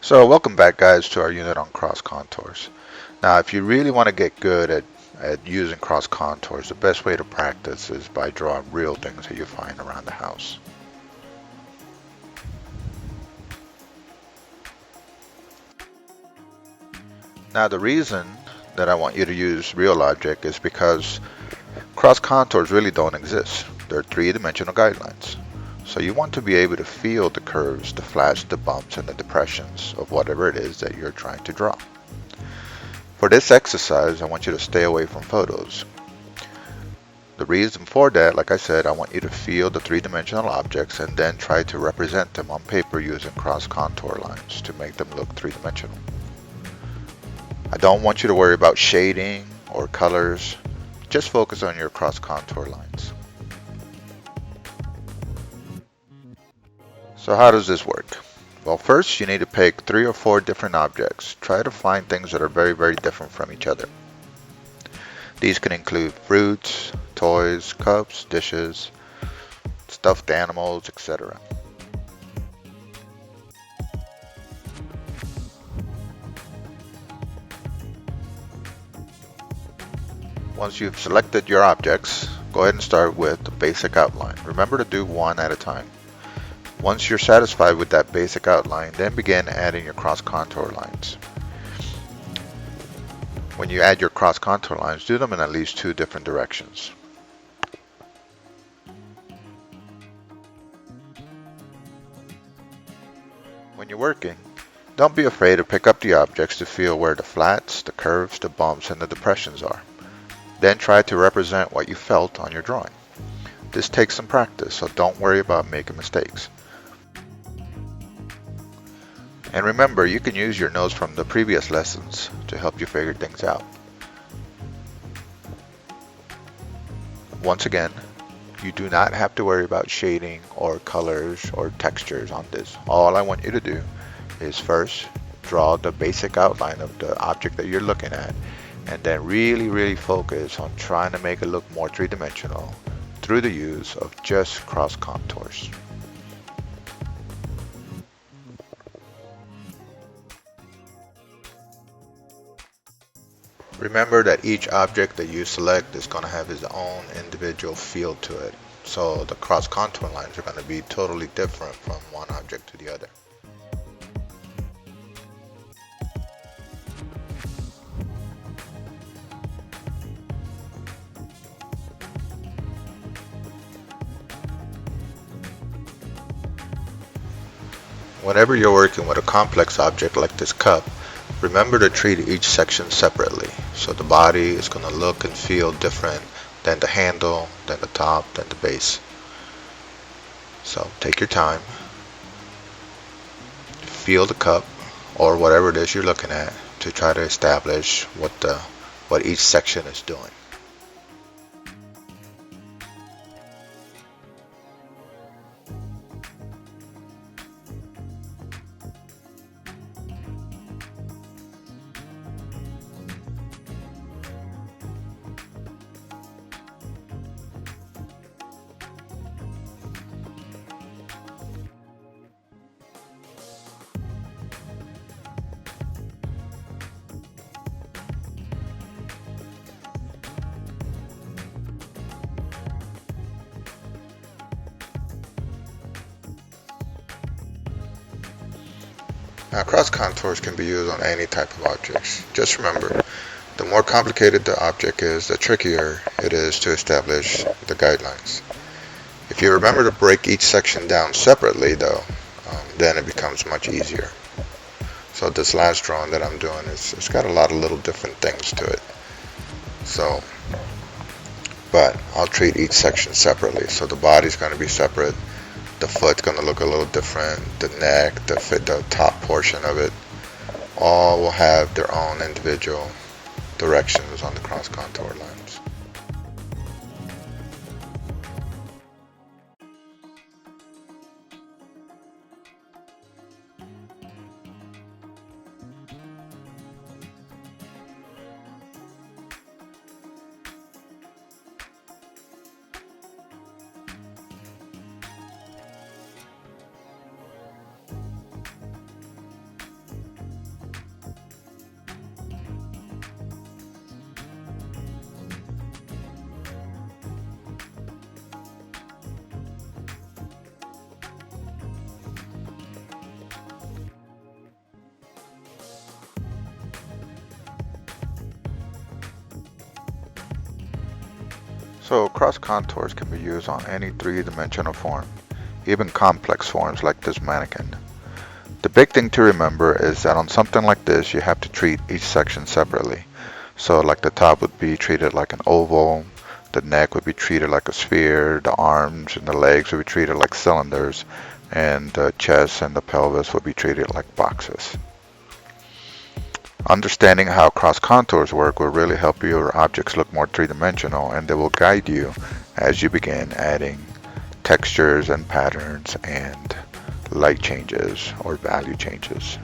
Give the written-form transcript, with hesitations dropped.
So welcome back guys to our unit on cross contours. Now if you really want to get good at using cross contours, the best way to practice is by drawing real things that you find around the house. Now the reason that I want you to use real object is because cross contours really don't exist. They're three-dimensional guidelines. So you want to be able to feel the curves, the flats, the bumps, and the depressions of whatever it is that you're trying to draw. For this exercise, I want you to stay away from photos. The reason for that, like I said, I want you to feel the three-dimensional objects and then try to represent them on paper using cross contour lines to make them look three-dimensional. I don't want you to worry about shading or colors. Just focus on your cross contour lines. So how does this work? Well, first you need to pick 3 or 4 different objects. Try to find things that are very different from each other. These can include fruits, toys, cups, dishes, stuffed animals, etc. Once you've selected your objects, go ahead and start with the basic outline. Remember to do one at a time. Once you're satisfied with that basic outline, then begin adding your cross contour lines. When you add your cross contour lines, do them in at least 2 different directions. When you're working, don't be afraid to pick up the objects to feel where the flats, the curves, the bumps, and the depressions are. Then try to represent what you felt on your drawing. This takes some practice, so don't worry about making mistakes. And remember, you can use your notes from the previous lessons to help you figure things out. Once again, you do not have to worry about shading or colors or textures on this. All I want you to do is first draw the basic outline of the object that you're looking at, and then really focus on trying to make it look more three-dimensional through the use of just cross contours. Remember that each object that you select is going to have its own individual feel to it. So the cross contour lines are going to be totally different from one object to the other. Whenever you're working with a complex object like this cup, remember to treat each section separately. So the body is going to look and feel different than the handle, than the top, than the base. So take your time, feel the cup or whatever it is you're looking at to try to establish what each section is doing. Now cross contours can be used on any type of objects. Just remember, the more complicated the object is, the trickier it is to establish the guidelines. If you remember to break each section down separately though, then it becomes much easier. So this last drawing that I'm doing it's got a lot of little different things to it. So, but I'll treat each section separately. So the body's going to be separate. The foot's going to look a little different. The neck, the top portion of it, all will have their own individual directions on the cross contour lines. So cross contours can be used on any three-dimensional form, even complex forms like this mannequin. The big thing to remember is that on something like this you have to treat each section separately. So like the top would be treated like an oval, the neck would be treated like a sphere, the arms and the legs would be treated like cylinders, and the chest and the pelvis would be treated like boxes. Understanding how cross contours work will really help your objects look more three-dimensional, and they will guide you as you begin adding textures and patterns and light changes or value changes.